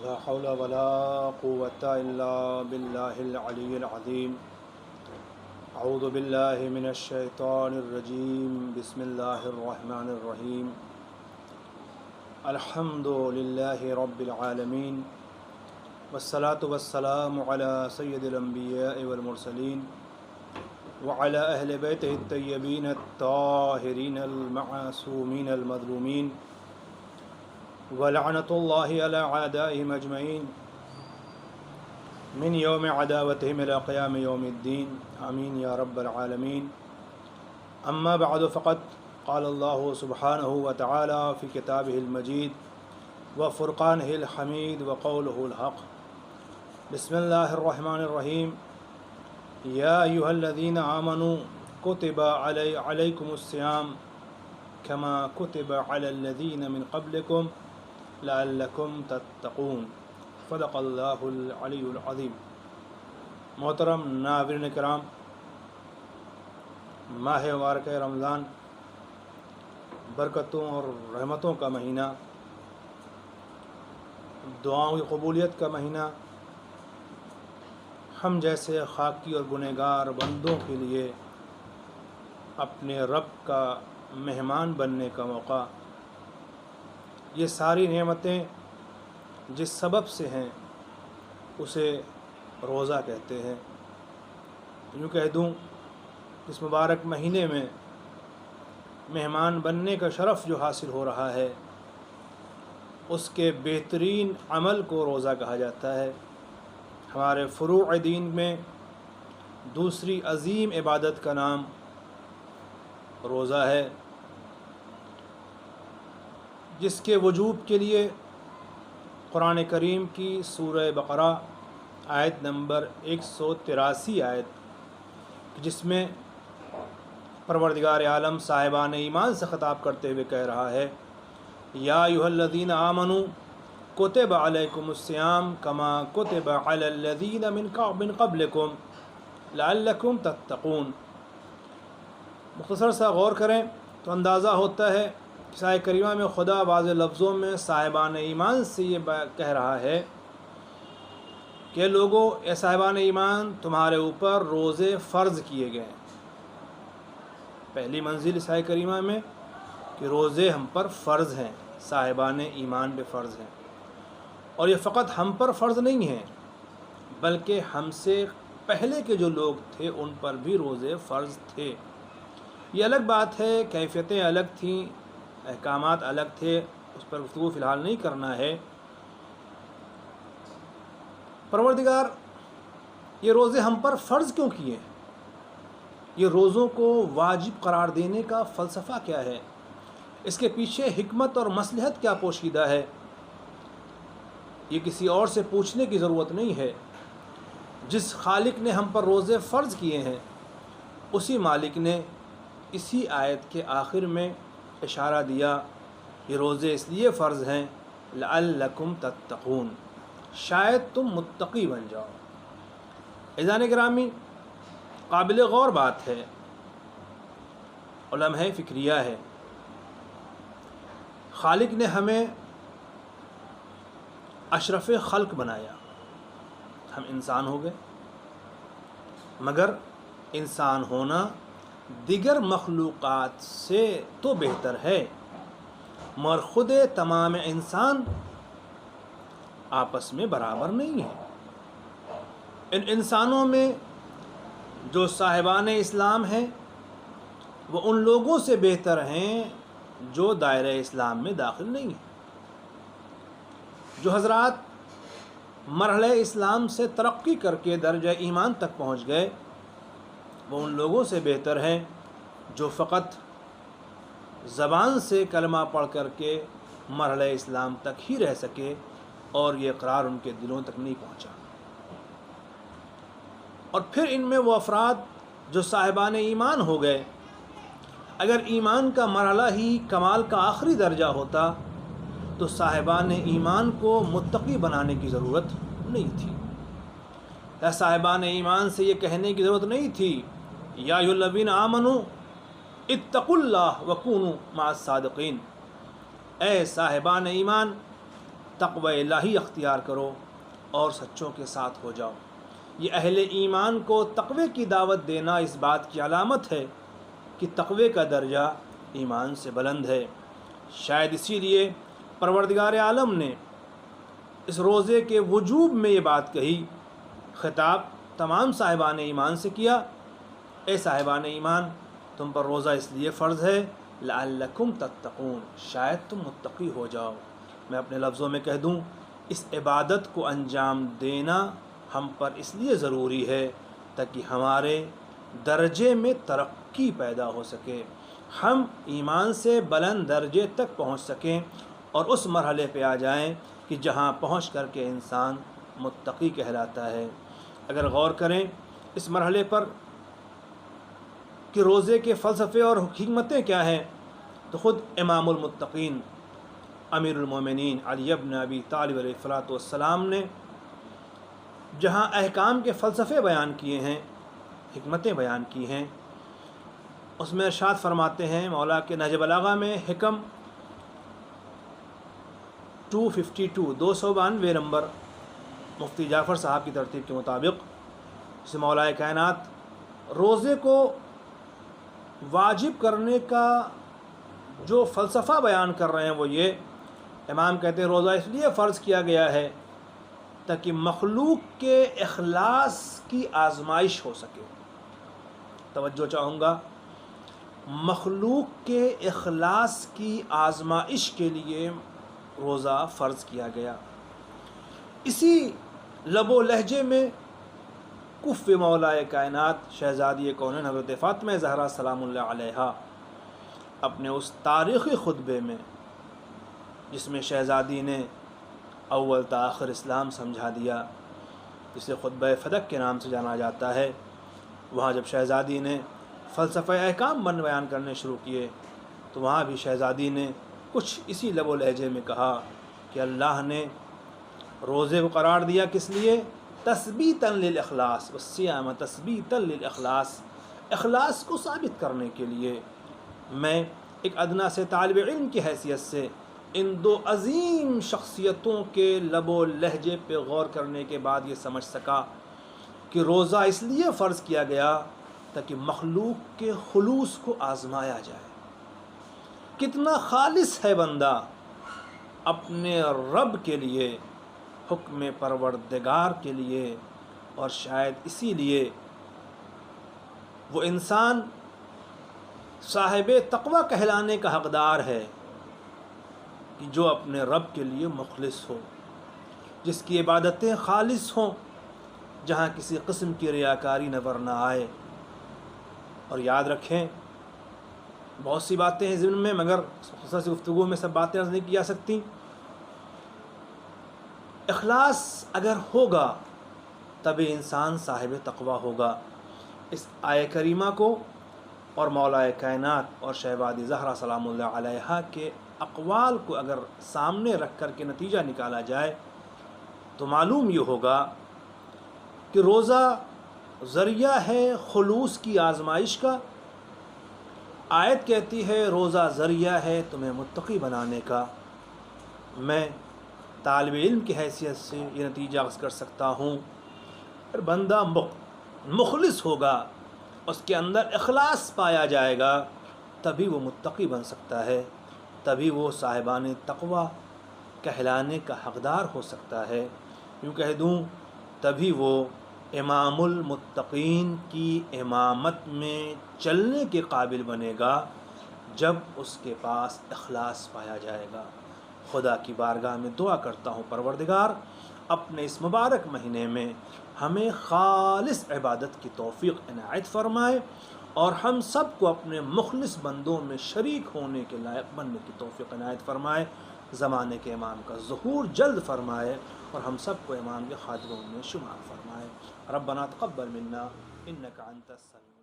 لا حول ولا قوة إلا بالله العلي العظيم. أعوذ بالله من الشيطان الرجيم. بسم الله الرحمن الرحيم. الحمد لله رب العالمين، والصلاة والسلام على سيد الأنبياء والمرسلين وعلى أهل بيته الطيبين الطاهرين المعصومين المظلومين، ولعنة الله على أعدائهم أجمعين من يوم عداوتهم إلى قيام يوم الدين. آمين يا رب العالمين. أما بعد، فقد قال الله سبحانه وتعالى في كتابه المجيد وفرقانه الحميد وقوله الحق. بسم الله الرحمن الرحيم. يا أيها الذين آمنوا كتب عليكم الصيام كما كتب على الذين من قبلكم لعلكم تتقون. صدق اللہ العلی العظیم. محترم ناظرین کرام، ماہ مبارک رمضان برکتوں اور رحمتوں کا مہینہ، دعاؤں کی قبولیت کا مہینہ، ہم جیسے خاکی اور گنہگار بندوں کے لیے اپنے رب کا مہمان بننے کا موقع. یہ ساری نعمتیں جس سبب سے ہیں اسے روزہ کہتے ہیں. یوں کہہ دوں، اس مبارک مہینے میں مہمان بننے کا شرف جو حاصل ہو رہا ہے، اس کے بہترین عمل کو روزہ کہا جاتا ہے. ہمارے فروع دین میں دوسری عظیم عبادت کا نام روزہ ہے، جس کے وجوب کے لیے قرآن کریم کی سورہ بقرہ آیت نمبر 183 آیت، جس میں پروردگار عالم صاحبان ایمان سے خطاب کرتے ہوئے کہہ رہا ہے: یا ایھا الذین آمنوا کتب علیکم الصیام کما کتب علی الذین من قبلکم لعلکم تتقون. مختصر سا غور کریں تو اندازہ ہوتا ہے کہ آیت کریمہ میں خدا بعض لفظوں میں صاحبان ایمان سے یہ کہہ رہا ہے کہ لوگوں، اے صاحبان ایمان، تمہارے اوپر روزے فرض کیے گئے ہیں. پہلی منزل اس آیت کریمہ میں کہ روزے ہم پر فرض ہیں، صاحبان ایمان پہ فرض ہیں. اور یہ فقط ہم پر فرض نہیں ہیں، بلکہ ہم سے پہلے کے جو لوگ تھے ان پر بھی روزے فرض تھے. یہ الگ بات ہے، کیفیتیں الگ تھیں، احکامات الگ تھے، اس پر گفتگو فی الحال نہیں کرنا ہے. پروردگار یہ روزے ہم پر فرض کیوں کیے ہیں؟ یہ روزوں کو واجب قرار دینے کا فلسفہ کیا ہے؟ اس کے پیچھے حکمت اور مصلحت کیا پوشیدہ ہے؟ یہ کسی اور سے پوچھنے کی ضرورت نہیں ہے. جس خالق نے ہم پر روزے فرض کیے ہیں، اسی مالک نے اسی آیت کے آخر میں اشارہ دیا، یہ روزے اس لیے فرض ہیں لعلکم تتقون، شاید تم متقی بن جاؤ. عزیزان گرامی، قابل غور بات ہے اور لمحہ فکریہ ہے. خالق نے ہمیں اشرف خلق بنایا، ہم انسان ہو گئے، مگر انسان ہونا دیگر مخلوقات سے تو بہتر ہے، مگر خود تمام انسان آپس میں برابر نہیں ہے. ان انسانوں میں جو صاحبان اسلام ہیں وہ ان لوگوں سے بہتر ہیں جو دائرہ اسلام میں داخل نہیں ہیں. جو حضرات مرحلہ اسلام سے ترقی کر کے درجہ ایمان تک پہنچ گئے، وہ ان لوگوں سے بہتر ہیں جو فقط زبان سے کلمہ پڑھ کر کے مرحلہ اسلام تک ہی رہ سکے اور یہ اقرار ان کے دلوں تک نہیں پہنچا. اور پھر ان میں وہ افراد جو صاحبان ایمان ہو گئے، اگر ایمان کا مرحلہ ہی کمال کا آخری درجہ ہوتا تو صاحبان ایمان کو متقی بنانے کی ضرورت نہیں تھی. صاحبان ایمان سے یہ کہنے کی ضرورت نہیں تھی یا ایھا الذین آمنوا اتقوا اللہ وکونوا مع الصادقین، اے صاحبان ایمان، تقوی الہی اختیار کرو اور سچوں کے ساتھ ہو جاؤ۔ یہ اہل ایمان کو تقوی کی دعوت دینا اس بات کی علامت ہے کہ تقوی کا درجہ ایمان سے بلند ہے۔ شاید اسی لیے پروردگار عالم نے اس روزے کے وجوب میں یہ بات کہی، خطاب تمام صاحبان ایمان سے کیا، اے صاحبان ایمان تم پر روزہ اس لیے فرض ہے لعلکم تتقون، شاید تم متقی ہو جاؤ۔ میں اپنے لفظوں میں کہہ دوں، اس عبادت کو انجام دینا ہم پر اس لیے ضروری ہے تاکہ ہمارے درجے میں ترقی پیدا ہو سکے، ہم ایمان سے بلند درجے تک پہنچ سکیں اور اس مرحلے پہ آ جائیں کہ جہاں پہنچ کر کے انسان متقی کہلاتا ہے۔ اگر غور کریں اس مرحلے پر کہ روزے کے فلسفے اور حکمتیں کیا ہیں، تو خود امام المتقین امیر المومنین علی بن ابی طالب علیہ السلام نے جہاں احکام کے فلسفے بیان کیے ہیں، حکمتیں بیان کی ہیں، اس میں ارشاد فرماتے ہیں مولا کے نہج بلاغہ میں حکم 252 نمبر مفتی جعفر صاحب کی ترتیب کے مطابق سے مولا کائنات روزے کو واجب کرنے کا جو فلسفہ بیان کر رہے ہیں وہ یہ، امام کہتے ہیں روزہ اس لیے فرض کیا گیا ہے تاکہ مخلوق کے اخلاص کی آزمائش ہو سکے۔ توجہ چاہوں گا، مخلوق کے اخلاص کی آزمائش کے لیے روزہ فرض کیا گیا۔ اسی لب و لہجے میں کف مولا کائنات شہزادی کونین حضرت فاطمہ زہرا سلام اللہ علیہا اپنے اس تاریخی خطبے میں، جس میں شہزادی نے اول تا آخر اسلام سمجھا دیا، جسے خطبہ فدق کے نام سے جانا جاتا ہے، وہاں جب شہزادی نے فلسفہ احکام بیان کرنے شروع کیے تو وہاں بھی شہزادی نے کچھ اسی لب و لہجے میں کہا کہ اللہ نے روزے کو قرار دیا کس لیے؟ تثبیتاً للاخلاص، والصیام تثبیتاً للاخلاص، اخلاص کو ثابت کرنے کے لیے۔ میں ایک ادنا سے طالب علم کی حیثیت سے ان دو عظیم شخصیتوں کے لب و لہجے پہ غور کرنے کے بعد یہ سمجھ سکا کہ روزہ اس لیے فرض کیا گیا تاکہ مخلوق کے خلوص کو آزمایا جائے، کتنا خالص ہے بندہ اپنے رب کے لیے، حکم پروردگار کے لیے، اور شاید اسی لیے وہ انسان صاحب تقوی کہلانے کا حقدار ہے کہ جو اپنے رب کے لیے مخلص ہو، جس کی عبادتیں خالص ہوں، جہاں کسی قسم کی ریاکاری نظر نہ آئے۔ اور یاد رکھیں، بہت سی باتیں ہیں ذہن میں، مگر مختصر سی گفتگو میں سب باتیں عرض نہیں کی جا سکتی۔ اخلاص اگر ہوگا تبھی انسان صاحب تقوی ہوگا۔ اس آیہ کریمہ کو اور مولا کائنات اور شہزادی زہرا سلام اللہ علیہا کے اقوال کو اگر سامنے رکھ کر کے نتیجہ نکالا جائے تو معلوم یہ ہوگا کہ روزہ ذریعہ ہے خلوص کی آزمائش کا۔ آیت کہتی ہے روزہ ذریعہ ہے تمہیں متقی بنانے کا۔ میں طالب علم کی حیثیت سے یہ نتیجہ اخذ کر سکتا ہوں، اگر بندہ مخلص ہوگا، اس کے اندر اخلاص پایا جائے گا، تبھی وہ متقی بن سکتا ہے، تبھی وہ صاحبان تقوی کہلانے کا حقدار ہو سکتا ہے۔ یوں کہہ دوں تبھی وہ امام المتقین کی امامت میں چلنے کے قابل بنے گا، جب اس کے پاس اخلاص پایا جائے گا۔ خدا کی بارگاہ میں دعا کرتا ہوں پروردگار اپنے اس مبارک مہینے میں ہمیں خالص عبادت کی توفیق عنایت فرمائے اور ہم سب کو اپنے مخلص بندوں میں شریک ہونے کے لائق بننے کی توفیق عنایت فرمائے، زمانے کے امام کا ظہور جلد فرمائے اور ہم سب کو امام کے خادموں میں شمار فرمائے۔ ربنا تقبل منا انک انت السمیع